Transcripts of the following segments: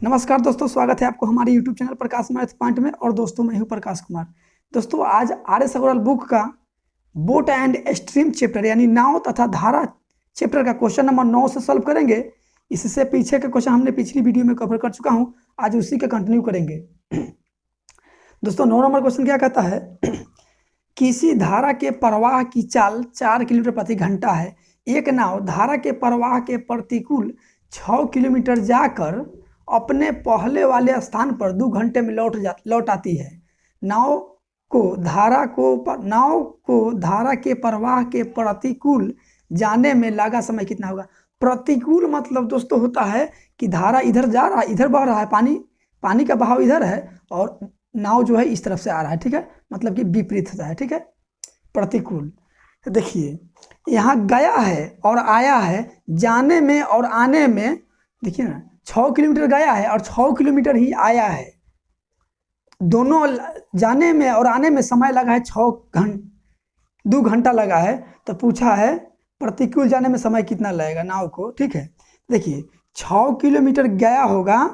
नमस्कार दोस्तों, स्वागत है आपको हमारे YouTube चैनल प्रकाश मैथ पॉइंट में। और दोस्तों मैं हूं प्रकाश कुमार। दोस्तों आज आर.एस. अग्रवाल बुक का बोट एंड स्ट्रीम चैप्टर यानी नाव तथा धारा चैप्टर का क्वेश्चन नंबर 9 से सॉल्व करेंगे। इससे पीछे का क्वेश्चन हमने पिछली वीडियो में कवर कर चुका हूं, आज उसी का कंटिन्यू करेंगे। दोस्तों 9 नंबर क्वेश्चन क्या कहता है, किसी धारा के प्रवाह की चाल 4 किलोमीटर प्रति घंटा है। एक नाव धारा के प्रवाह के प्रतिकूल 6 किलोमीटर जाकर अपने पहले वाले स्थान पर 2 घंटे में लौट आती है। नाव को धारा के प्रवाह के प्रतिकूल जाने में लगा समय कितना होगा। प्रतिकूल मतलब दोस्तों होता है कि धारा इधर जा रहा है, इधर बह रहा है, पानी का बहाव इधर है और नाव जो है इस तरफ से आ रहा है, ठीक है, मतलब कि विपरीत होता है, ठीक है, प्रतिकूल। तो देखिए यहाँ गया है और आया है, जाने में और आने में देखिए ना 6 किलोमीटर गया है और 6 किलोमीटर ही आया है। दोनों जाने में और आने में समय लगा है 2 घंटा लगा है। तो पूछा है प्रतिकूल जाने में समय कितना लगेगा नाव को, ठीक है। देखिए 6 किलोमीटर गया होगा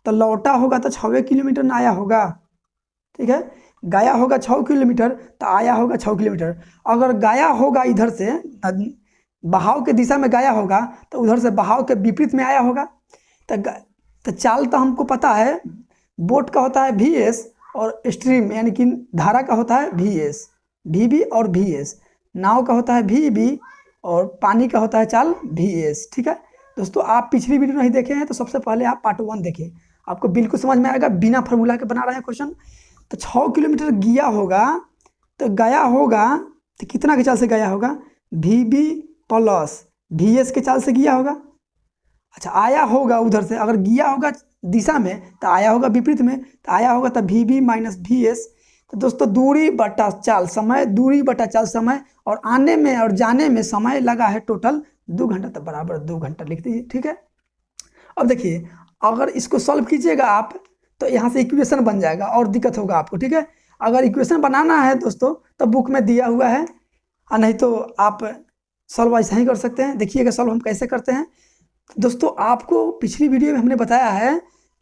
तो लौटा होगा तो 6 किलोमीटर ना आया होगा, ठीक है। गया होगा 6 किलोमीटर तो आया होगा 6 किलोमीटर। अगर गया होगा इधर से बहाव के दिशा में गया होगा तो उधर से बहाव के विपरीत में आया होगा। तो चाल तो हमको पता है, बोट का होता है VS और स्ट्रीम यानी कि धारा का होता है VB और VS। नाव का होता है VB और पानी का होता है चाल VS, ठीक है। दोस्तों आप पिछली वीडियो नहीं देखे हैं तो सबसे पहले आप पार्ट 1 देखें, आपको बिल्कुल समझ में आएगा। बिना फार्मूला के बना रहे हैं क्वेश्चन। तो 6 किलोमीटर गया होगा तो गया होगा तो कितना के चाल से गया होगा, VB प्लस VS के चाल से गया होगा। अच्छा आया होगा उधर से, अगर गया होगा दिशा में तो आया होगा विपरीत में, तो आया होगा तो VB माइनस VS। तो दोस्तों दूरी बटा चाल समय, दूरी बटा चाल समय, और आने में और जाने में समय लगा है टोटल 2 घंटा, तो बराबर 2 घंटा लिख दीजिए, ठीक है। अब देखिए अगर इसको सॉल्व कीजिएगा आप तो यहाँ से इक्वेशन बन जाएगा और दिक्कत होगा आपको, ठीक है। अगर इक्वेशन बनाना है दोस्तों तो बुक में दिया हुआ है, और नहीं तो आप सॉल्व ऐसा ही कर सकते हैं। देखिएगा सॉल्व हम कैसे करते हैं। दोस्तों आपको पिछली वीडियो में हमने बताया है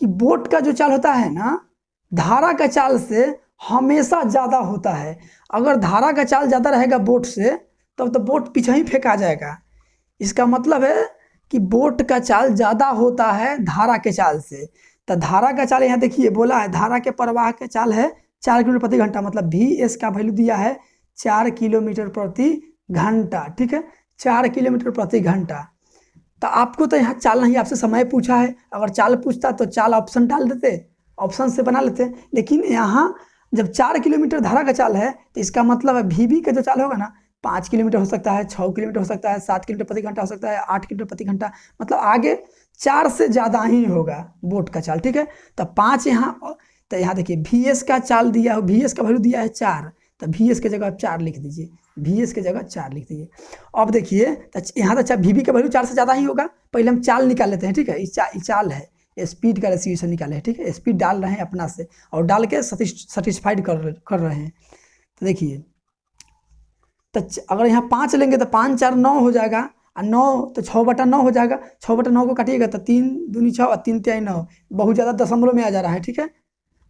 कि बोट का जो चाल होता है ना, धारा का चाल से हमेशा ज़्यादा होता है। अगर धारा का चाल ज़्यादा रहेगा बोट से तब तो बोट पीछे ही फेंका जाएगा। इसका मतलब है कि बोट का चाल ज़्यादा होता है धारा के चाल से। तो धारा का चाल यहाँ देखिए बोला है, धारा के प्रवाह के चाल है 4 किलोमीटर प्रति घंटा, मतलब VS का वैल्यू दिया है 4 किलोमीटर प्रति घंटा, ठीक है, 4 किलोमीटर प्रति घंटा। तो आपको तो यहाँ चाल नहीं, आपसे समय पूछा है। अगर चाल पूछता तो चाल ऑप्शन डाल देते, ऑप्शन से बना लेते। लेकिन यहाँ जब 4 किलोमीटर धारा का चाल है तो इसका मतलब है VB का जो चाल होगा ना 5 किलोमीटर हो सकता है, 6 किलोमीटर हो सकता है, 7 किलोमीटर प्रति घंटा हो सकता है, 8 किलोमीटर प्रति घंटा, मतलब आगे 4 से ज़्यादा ही होगा बोट का चाल, ठीक है। तो 5 यहाँ, तो यहाँ देखिए VS का चाल दिया, VS का वैल्यू दिया है 4, तो VS की जगह आप 4 लिख दीजिए, VS की जगह 4 लिख दीजिए। अब देखिए तो यहाँ तो VB का वैल्यू 4 से ज़्यादा ही होगा। पहले हम चाल निकाल लेते हैं, ठीक है। चाल है, स्पीड का रेशियो निकाले, ठीक है, स्पीड डाल रहे हैं अपना से और डाल के सेटिस्फाइड कर रहे हैं। तो देखिए तो अगर यहाँ 5 लेंगे तो 5 4 9 हो जाएगा, और 9 तो 6/9 हो जाएगा। 6/9 को काटिएगा तो 3 दूनी 6 और 3 तिहाई 9, बहुत ज़्यादा दशमलव में आ जा रहा है, ठीक है,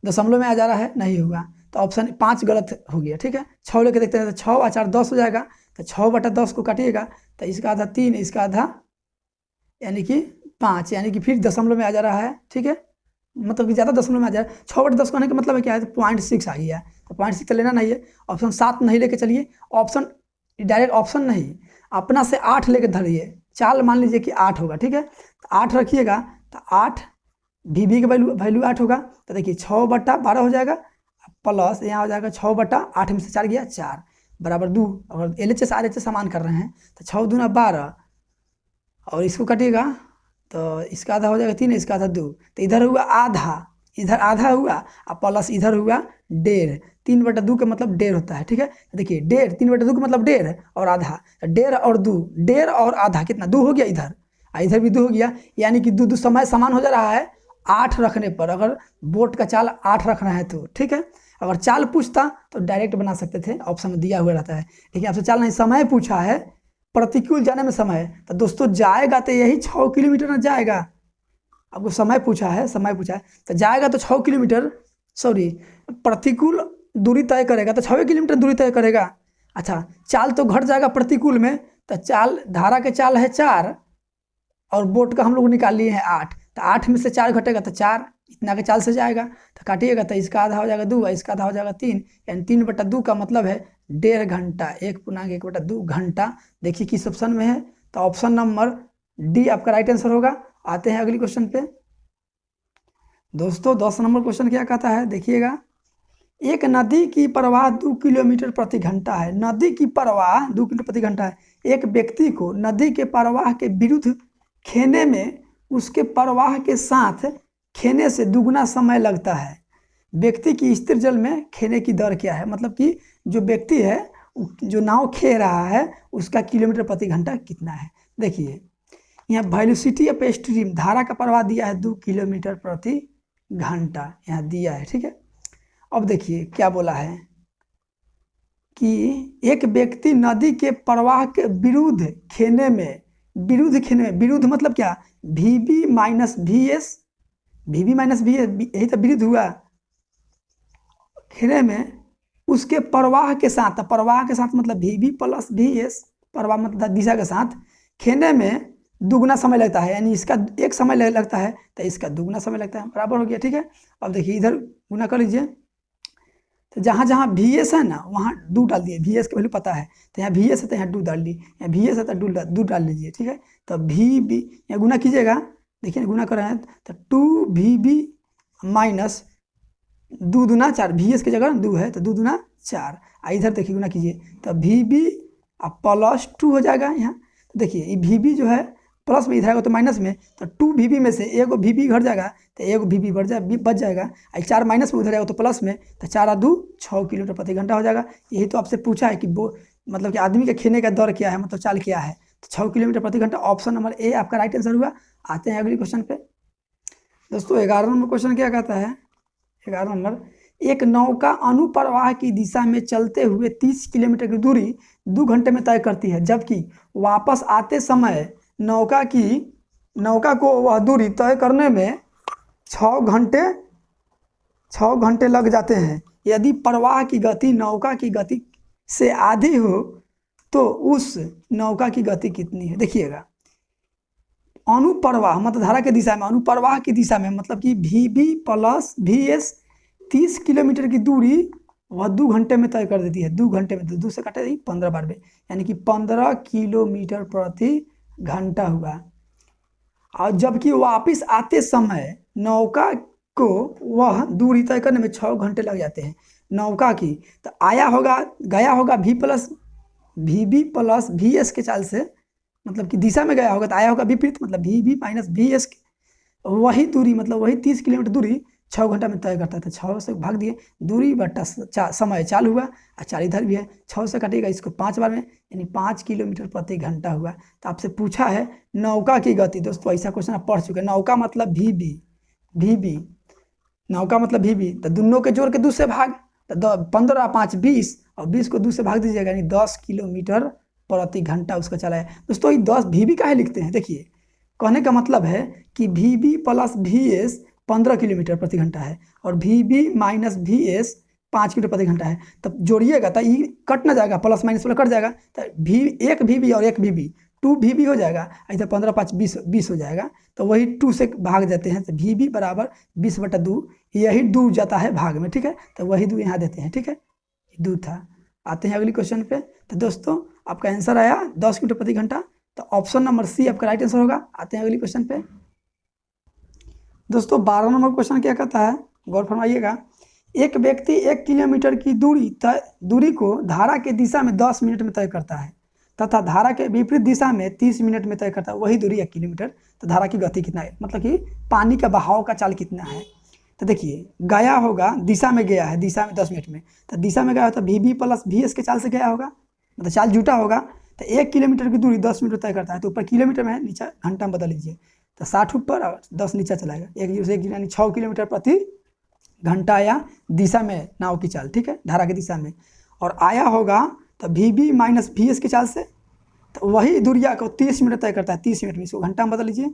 दशमलव में आ जा रहा है, नहीं होगा। तो ऑप्शन 5 गलत हो गया, ठीक है। 6 लेके देखते हैं तो 6 और 4 10 हो जाएगा। तो 6/10 को काटिएगा तो इसका आधा 3, इसका आधा यानी कि 5, यानी कि फिर दशमलव में आ जा रहा है, ठीक है, मतलब कि ज़्यादा दशमलव में आ जा रहा है। 6/10 को आने का मतलब है क्या है, तो 0.6 आ गया। तो 0.6 तो लेना नहीं है, ऑप्शन 7 नहीं लेके चलिए, ऑप्शन डायरेक्ट ऑप्शन नहीं, अपना से 8 लेके धरिए। चाल मान लीजिए कि 8 होगा, ठीक है, तो 8 रखिएगा तो 8 VB का वैल्यू 8 होगा। तो देखिए 6/12 हो जाएगा, प्लस यहाँ हो जाएगा 6/8 में से 4 गया 4 बराबर 2। अगर LHS RHS समान कर रहे हैं तो 6 दूना 12, और इसको कटिएगा तो इसका आधा हो जाएगा 3, इसका आधा 2, तो इधर हुआ आधा, इधर आधा हुआ और प्लस इधर हुआ 1.5। 3/2 का मतलब 1.5 होता है, ठीक है। देखिए 1.5, 3/2 का मतलब 1.5 और आधा, 1.5 और 2, 1.5 और आधा कितना 2 हो गया, इधर भी 2 हो गया, यानी कि 2 समय समान हो जा रहा है 8 रखने पर। अगर बोट का चाल 8 रखना है तो, ठीक है। अगर चाल पूछता तो डायरेक्ट बना सकते थे, ऑप्शन में दिया हुआ रहता है, लेकिन आपसे चाल नहीं समय पूछा है, प्रतिकूल जाने में समय। तो दोस्तों जाएगा तो यही 6 किलोमीटर ना जाएगा, आपको समय पूछा है, तो जाएगा तो 6 किलोमीटर, सॉरी प्रतिकूल दूरी तय करेगा तो 6 किलोमीटर दूरी तय करेगा। अच्छा, चाल तो घट जाएगा प्रतिकूल में, तो चाल, धारा के चाल है 4 और बोट का हम लोग निकाल लिए हैं 8, तो 8 में से 4 घटेगा तो 4, इतना के चाल से जाएगा। तो काटिएगा तो इसका आधा हो जाएगा 2, इसका आधा हो जाएगा 3, यानी 3/2 का मतलब है 1.5 घंटा, 1.1/2 घंटा। देखिए किस ऑप्शन में है, तो ऑप्शन नंबर डी आपका राइट आंसर होगा। आते हैं अगली क्वेश्चन पे। दोस्तों 10 नंबर क्वेश्चन क्या कहता है, देखिएगा। एक नदी की प्रवाह 2 किलोमीटर प्रति घंटा है। नदी की प्रवाह 2 किलोमीटर प्रति घंटा है। एक व्यक्ति को नदी के प्रवाह के विरुद्ध खेने में उसके प्रवाह के साथ खेने से दुगुना समय लगता है। व्यक्ति की स्थिर जल में खेने की दर क्या है? मतलब कि जो व्यक्ति है, जो नाव खे रहा है, उसका किलोमीटर प्रति घंटा कितना है। देखिए यहाँ वेलोसिटी ऑफ स्ट्रीम, धारा का प्रवाह दिया है 2 किलोमीटर प्रति घंटा, यहाँ दिया है, ठीक है। अब देखिए क्या बोला है कि एक व्यक्ति नदी के प्रवाह के विरुद्ध खेने में, विरुद्ध मतलब क्या, VB माइनस VS, यही तो विरुद्ध हुआ, खेने में उसके प्रवाह के साथ, मतलब VB प्लस VS, प्रवाह मतलब दिशा के साथ, खेने में दुगना समय लगता है, यानी इसका एक समय लगता है तो इसका दुगना समय लगता है, बराबर हो गया, ठीक है। अब देखिए इधर गुना कर लीजिए, तो जहाँ जहाँ VS है ना वहाँ 2 डाल दिए, VS की वैल्यू पता है, तो यहाँ VS है तो यहाँ 2 डाल दी, यहाँ VS है तो 2 डाल लीजिए, ठीक है। तो VB यहाँ गुना कीजिएगा, देखिए गुना कर रहे हैं तो 2VB माइनस 2 दूना 4, VS की जगह 2 है तो 2 दूना 4, इधर देखिए गुना कीजिए तो VB प्लस 2 हो जाएगा यहाँ। तो देखिए ये VB जो है प्लस में इधर आएगा तो माइनस में, तो 2VB में से एगो VB घट जाएगा तो एगो VB बच जाएगा, 4 माइनस में उधर आएगा तो प्लस में, तो 4 और 2 6 किलोमीटर प्रति घंटा हो जाएगा। यही तो आपसे पूछा है कि वो मतलब कि आदमी के खेने का दर क्या है, मतलब चाल क्या है, तो 6 किलोमीटर प्रति घंटा, ऑप्शन नंबर ए आपका राइट आंसर हुआ। आते हैं अगले क्वेश्चन पे। दोस्तों 11 नंबर क्वेश्चन क्या कहता है, 11 नंबर, एक नौका अनुप्रवाह की दिशा में चलते हुए 30 किलोमीटर की दूरी 2 घंटे में तय करती है, जबकि वापस आते समय नौका को वह दूरी तय करने में 6 घंटे लग जाते हैं। यदि प्रवाह की गति नौका की गति से आधी हो तो उस नौका की गति कितनी है। देखिएगा अनुप्रवाह मतलब धारा की दिशा में, अनुप्रवाह की दिशा में मतलब कि VB प्लस VS 30 किलोमीटर की दूरी वह 2 घंटे में तय कर देती है। 2 घंटे में 2 से काटे 15 बार में, यानी कि 15 किलोमीटर प्रति घंटा हुआ। और जबकि वापस आते समय नौका को वह दूरी तय करने में 6 घंटे लग जाते हैं नौका की। तो गया होगा VB प्लस VS के चाल से, मतलब कि दिशा में गया होगा, तो आया होगा विपरीत, मतलब VB माइनस VS, वही दूरी मतलब वही 30 किलोमीटर दूरी 6 घंटा में तय करता था। 6 से भाग दिए, दूरी बट्टा समय चाल हुआ, और 4 इधर भी है, 6 से काटिएगा इसको 5 बार में, यानी 5 किलोमीटर प्रति घंटा हुआ। तो आपसे पूछा है नौका की गति। दोस्तों ऐसा क्वेश्चन आप पढ़ चुके हैं, नौका मतलब VB, नौका मतलब VB, तो दोनों के जोड़ के 2 से भाग, तो 15 और 5 20, और 20 को 2 से भाग दीजिएगा, यानी 10 किलोमीटर प्रति घंटा उसका चला है। दोस्तों ये 10 VB काहे लिखते हैं, देखिए कहने का मतलब है कि VB प्लस VS 15 किलोमीटर प्रति घंटा है और VB माइनस VS 5 किलोमीटर प्रति घंटा है। तब जोड़िएगा तो ये कट ना जाएगा, प्लस माइनस वाला कट जाएगा, तो एक VB और एक VB 2 VB हो जाएगा, इधर 15 5 20 हो जाएगा, तो वही 2 से भाग जाते हैं, तो VB बराबर 20/2, यही 2 जाता है भाग में, ठीक है, तो वही 2 यहाँ देते हैं, ठीक है, 2 था। आते हैं अगली क्वेश्चन पे। तो दोस्तों आपका आंसर आया 10 किलोमीटर प्रति घंटा, तो ऑप्शन नंबर सी आपका राइट आंसर होगा। आते हैं अगली क्वेश्चन पे। दोस्तों 12 नंबर क्वेश्चन क्या कहता है, गौर फरमाइएगा। एक व्यक्ति 1 किलोमीटर की दूरी को धारा के दिशा में 10 मिनट में तय करता है तथा धारा के विपरीत दिशा में 30 मिनट में तय करता है, वही दूरी 1 किलोमीटर, तो धारा की गति कितना है, मतलब कि पानी का बहाव का चाल कितना है। तो देखिए गया होगा, दिशा में गया है, दिशा में 10 मिनट में, तो दिशा में गया हो तो VB प्लस VS के चाल से गया होगा, मतलब चाल जुटा होगा। तो 1 किलोमीटर की दूरी 10 मिनट तय करता है, तो ऊपर किलोमीटर में है, नीचे घंटा में बदल लीजिए, तो 60 ऊपर और 10 नीचे चलाएगा, एक यानी 6 किलोमीटर प्रति घंटा या दिशा में नाव की चाल, ठीक है, धारा की दिशा में। और आया होगा तो VB माइनस VS की चाल से, तो वही दूरिया को 30 मिनट तय करता है, 30 मिनट में इसको घंटा में बदल लीजिए,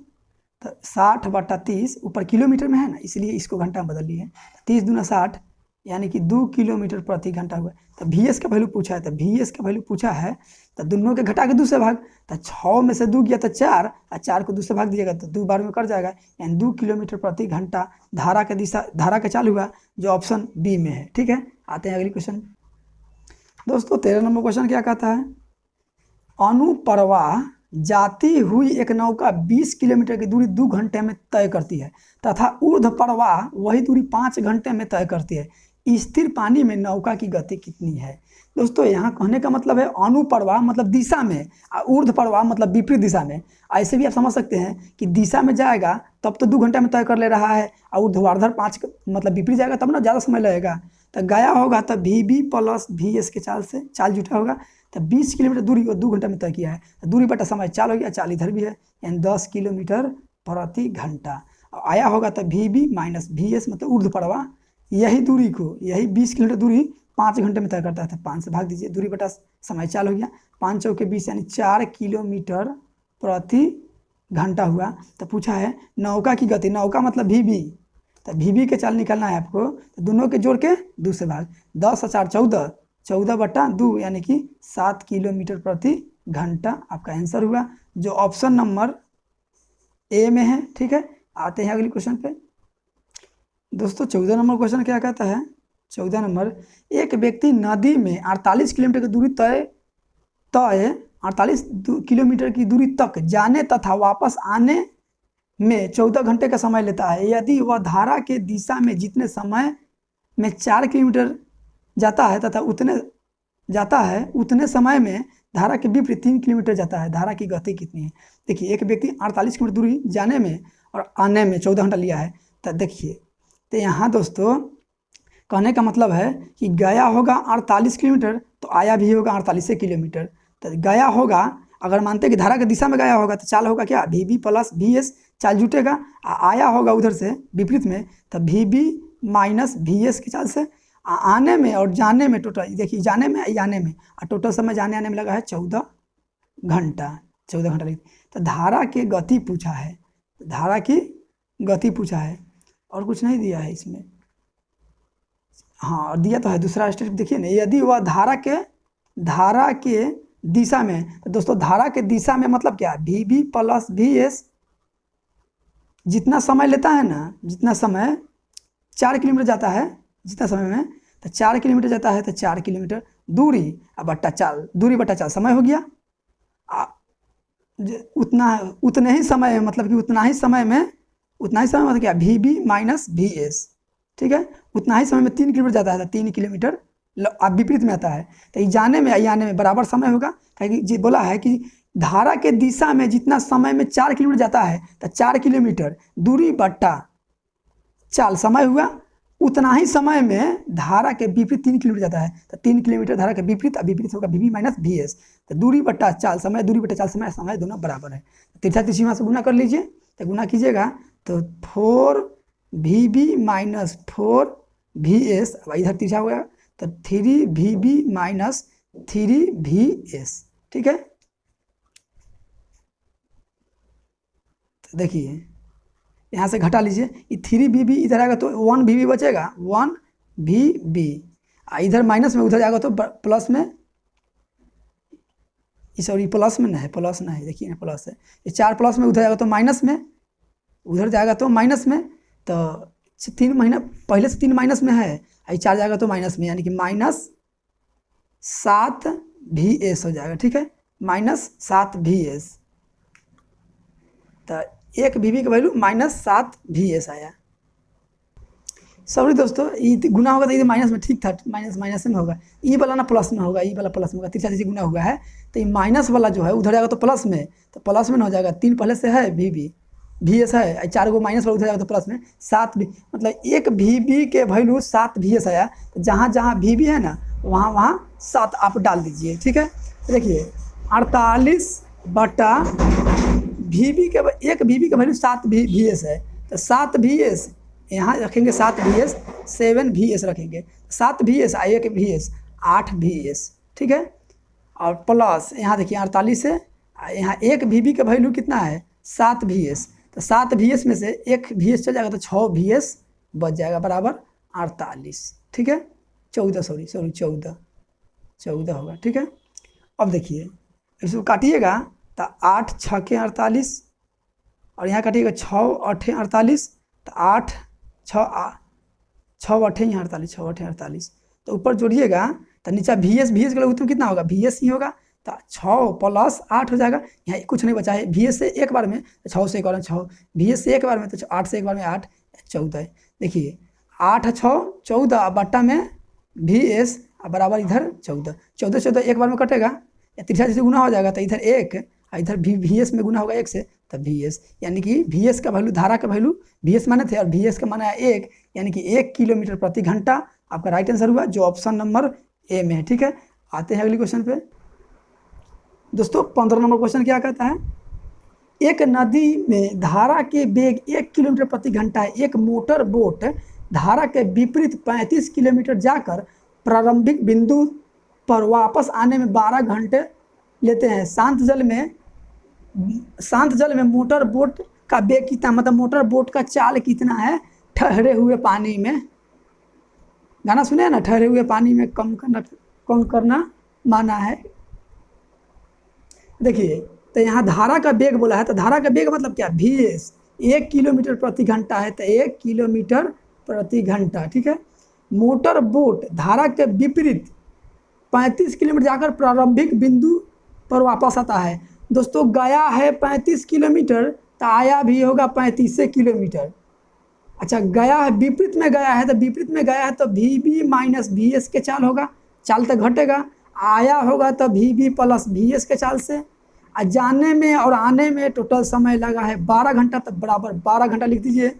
तो 60/30 ऊपर किलोमीटर में है ना, इसलिए इसको घंटा में बदल लिए। 30 दूना 60 यानी कि 2 किलोमीटर प्रति घंटा हुआ। तो VS का वैल्यू पूछा है, तो VS का वैल्यू पूछा है तो दोनों के घटा के 2 से भाग। तो 6 में से 2 गया तो 4 और 4 को 2 से भाग दिएगा तो 2 बार में कर जाएगा, यानी 2 किलोमीटर प्रति घंटा धारा के दिशा, धारा का चाल हुआ, जो ऑप्शन बी में है। ठीक है, आते हैं अगली क्वेश्चन। दोस्तों 13 नंबर क्वेश्चन क्या कहता है, अनुप्रवाह जाती हुई एक नौका 20 किलोमीटर की दूरी 2 घंटे में तय करती है तथा ऊर्ध्व प्रवाह वही दूरी 5 घंटे में तय करती है। स्थिर पानी में नौका की गति कितनी है। दोस्तों यहाँ कहने का मतलब है अनुप्रवाह मतलब दिशा में, और ऊर्ध्व प्रवाह मतलब विपरीत दिशा में। ऐसे भी आप समझ सकते हैं कि दिशा में जाएगा तब तो 2 घंटे में तय कर ले रहा है, और ऊर्ध्वाधर 5 मतलब विपरीत जाएगा तब ना ज़्यादा समय लगेगा। तो गया होगा तो VB + VS के चाल से चाल जुटा होगा। तो 20 किलोमीटर दूरी को 2 घंटे में तय किया है, तो दूरी बटा समय चाल हो गया, चाल इधर भी है, यानी 10 किलोमीटर प्रति घंटा। आया होगा तो VB - VS मतलब ऊर्ध्व प्रवाह, यही दूरी को, यही 20 किलोमीटर दूरी 5 घंटे में तय करता है, तो 5 से भाग दीजिए, दूरी बटा समय चाल हो गया, 5 चौके 20 यानी 4 किलोमीटर प्रति घंटा हुआ। तो पूछा है नौका की गति, नौका मतलब VB, तो VB के चाल निकालना है आपको, तो दोनों के जोड़ के 2 से भाग, 10 और 4 14, 14/2 यानी कि 7 किलोमीटर प्रति घंटा आपका आंसर हुआ, जो ऑप्शन नंबर ए में है। ठीक है, आते हैं अगले क्वेश्चन पे। दोस्तों 14 नंबर क्वेश्चन क्या कहता है, 14 नंबर, एक व्यक्ति नदी में 48 किलोमीटर की दूरी 48 किलोमीटर की दूरी तक जाने तथा वापस आने में 14 घंटे का समय लेता है। यदि वह धारा के दिशा में जितने समय में 4 किलोमीटर जाता है तथा उतने समय में धारा के विपरीत 3 किलोमीटर जाता है, धारा की गति कितनी है। देखिए एक व्यक्ति 48 किलोमीटर दूरी जाने में और आने में 14 घंटा लिया है। तो देखिए, तो यहाँ दोस्तों कहने का मतलब है कि गया होगा 48 किलोमीटर तो आया भी होगा 48 किलोमीटर। तो गया होगा, अगर मानते हैं कि धारा की दिशा में गया होगा तो चाल होगा क्या, VB + VS चाल जुटेगा। आया होगा उधर से विपरीत में तो VB - VS की चाल से। आने में और जाने में टोटल देखिए, जाने में या आने में, और टोटल समय जाने आने में लगा है 14 घंटा, 14 घंटा लगी। तो धारा की गति पूछा है, धारा की गति पूछा है, और कुछ नहीं दिया है इसमें। हाँ, और दिया तो है दूसरा स्टेप, देखिए ना, यदि वह धारा के दिशा में, तो दोस्तों धारा के दिशा में मतलब क्या, VB + VS जितना समय लेता है ना, जितना समय 4 किलोमीटर जाता है, जितना समय में, तो 4 किलोमीटर जाता है तो 4 किलोमीटर दूरी बट्टा चाल, दूरी बट्टा चाल समय हो गया। उतने ही समय मतलब कि उतना ही समय मतलब क्या, VB - VS। ठीक है, उतना ही समय में 3 किलोमीटर जाता है तो 3 किलोमीटर अब विपरीत में आता है, तो ये जाने में या आने में बराबर समय होगा। क्योंकि जी बोला है कि धारा के दिशा में जितना समय में 4 किलोमीटर जाता है तो 4 किलोमीटर दूरी बट्टा चाल समय हुआ, उतना ही समय में धारा के विपरीत 3 किलोमीटर जाता है तो 3 किलोमीटर धारा के विपरीत, विपरीत होगा VB - VS। तो दूरी बट्टा चाल समय, दूरी बट्टा चाल समय, समय दोनों बराबर है। तिरछा तिरछी से गुना कर लीजिए, तो गुना कीजिएगा तो 4VB - 4VS, इधर तिरछा हो गया तो 3VB - 3VS। ठीक है, तो देखिए यहाँ से घटा लीजिए, ये 3VB इधर आएगा तो 1VB बचेगा, 1VB, इधर माइनस में, उधर जाएगा तो प्लस में, सॉरी प्लस में नहीं, प्लस नहीं, देखिए ना प्लस है, ये 4 प्लस में, उधर जाएगा तो माइनस में, उधर जाएगा तो माइनस में, तो 3 महीना पहले से 3 माइनस में है, 4 जाएगा तो माइनस में, यानी कि -7VS हो जाएगा। ठीक है, -7VS, तो 1 VB का वैल्यू -7VS आया। सॉरी दोस्तों, ये गुना होगा तो ये माइनस में ठीक था, माइनस में होगा, ये वाला ना प्लस में होगा, ये वाला प्लस में होगा, तिरछा तिरछी गुना हुआ है तो ये माइनस वाला जो है उधर जाएगा तो प्लस में, तो प्लस में ना हो जाएगा, 3 पहले से है VS है, 4 को माइनस वाला उधर जाएगा तो प्लस में 7 मतलब 1 VB के वैल्यू 7VS आया। तो जहाँ जहाँ VB है ना वहाँ 7 आप डाल दीजिए। ठीक है, देखिए 48/VB के 1 VB का वैल्यू 7VS है, तो 7VS यहाँ रखेंगे, 7VS 7VS रखेंगे, 7VS 1 VS 8VS। ठीक है, और प्लस यहाँ देखिए 48 है, यहाँ 1 VB का वैल्यू कितना है 7VS, तो 7 VS में से 1 VS चल जाएगा तो 6 VS बच जाएगा बराबर 48। ठीक है, 14 होगा। ठीक है, अब देखिए इसको काटिएगा तो 8 6 48 और यहाँ काटिएगा 6 8 48 तो 8 6 8 48 6 8 48 तो ऊपर जोड़िएगा तो नीचे VS का उत्तर कितना होगा, VS ही होगा तो 6 + 8 हो जाएगा। यहाँ कुछ नहीं बचा है, VS से एक बार में तो 6 से एक बार में 6, VS से एक बार में तो 8 से एक बार में 8, 14। देखिए 8 6 14 बट्टा में VS बराबर इधर 14 14 एक बार में कटेगा, तिरछा से गुना हो जाएगा तो इधर 1 और इधर VS में गुना होगा 1 से तो VS, यानी कि VS का वैल्यू, धारा का वैल्यू VS माने थे और VS का माना है 1, यानी कि 1 किलोमीटर प्रति घंटा आपका राइट आंसर हुआ, जो ऑप्शन नंबर ए में है। ठीक है, आते हैं अगली क्वेश्चन पे दोस्तों। 15 नंबर क्वेश्चन क्या कहता है, एक नदी में धारा के वेग 1 किलोमीटर प्रति घंटा है, एक मोटर बोट धारा के विपरीत 35 किलोमीटर जाकर प्रारंभिक बिंदु पर वापस आने में 12 घंटे लेते हैं। शांत जल में मोटर बोट का वेग कितना, मतलब मोटर बोट का चाल कितना है ठहरे हुए पानी में। गाना सुने ना, ठहरे हुए पानी में कम करना माना है। देखिए तो यहाँ धारा का वेग बोला है, तो धारा का वेग मतलब क्या, VS 1 किलोमीटर प्रति घंटा है तो 1 किलोमीटर प्रति घंटा। ठीक है, मोटर बोट धारा के विपरीत 35 किलोमीटर जाकर प्रारंभिक बिंदु पर वापस आता है। दोस्तों गया है 35 किलोमीटर तो आया भी होगा 35 किलोमीटर। अच्छा, गया है विपरीत में गया है, तो विपरीत में गया है तो VB - VS के चाल होगा, चाल तो घटेगा। आया होगा तो VB + VS के चाल से। जाने में और आने में टोटल समय लगा है 12 घंटा, तो बराबर 12 घंटा लिख दीजिए।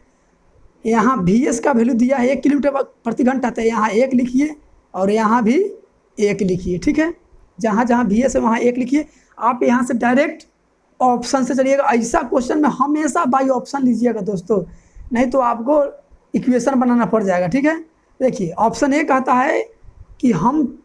यहाँ VS का वैल्यू दिया है 1 किलोमीटर प्रति घंटा, तो यहाँ 1 लिखिए और यहाँ भी 1 लिखिए। ठीक है, जहाँ जहाँ VS है वहाँ 1 लिखिए। आप यहाँ से डायरेक्ट ऑप्शन से चलिएगा। ऐसा क्वेश्चन में हमेशा बाई ऑप्शन लीजिएगा दोस्तों, नहीं तो आपको इक्वेशन बनाना पड़ जाएगा। ठीक है, देखिए ऑप्शन ए कहता है कि हम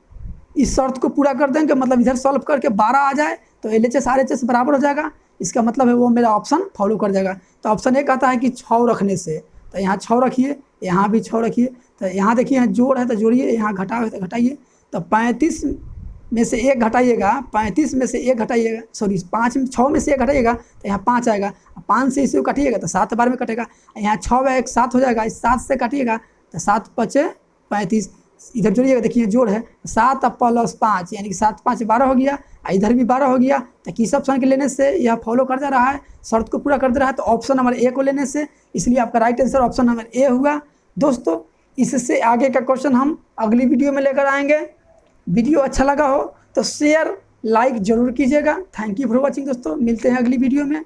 इस शर्त को पूरा कर देंगे, मतलब इधर सॉल्व करके 12 आ जाए तो LHS RHS बराबर हो जाएगा, इसका मतलब है वो मेरा ऑप्शन फॉलो कर जाएगा। तो ऑप्शन ए कहता है कि 6 रखने से, तो यहाँ 6 रखिए, यहाँ भी 6 रखिए। तो यहाँ देखिए यहाँ जोड़ है तो जोड़िए, यहाँ घटाओ है तो घटाइए। तो 35 में से 1 घटाइएगा, 35 में से 1 घटाइएगा, सॉरी 6 में से 1 घटाइएगा तो यहाँ 5 आएगा। 5 से इसे काटिएगा तो 7 बार में कटेगा। यहाँ 6 व 1 7 हो जाएगा, इस 7 से काटिएगा तो 7 × 5 = 35। इधर जोड़िएगा, देखिए जोड़ है 7 + 5 यानी कि 7 × 5 = 12 हो गया, इधर भी 12 हो गया। तो किस ऑप्शन के लेने से यह फॉलो कर जा रहा है, शर्त को पूरा कर दे रहा है, तो ऑप्शन नंबर ए को लेने से, इसलिए आपका right answer option number A हुआ। दोस्तों इससे आगे का क्वेश्चन हम अगली वीडियो में लेकर आएंगे। वीडियो अच्छा लगा हो तो शेयर लाइक जरूर कीजिएगा। थैंक यू फॉर वॉचिंग दोस्तों, मिलते हैं अगली वीडियो में।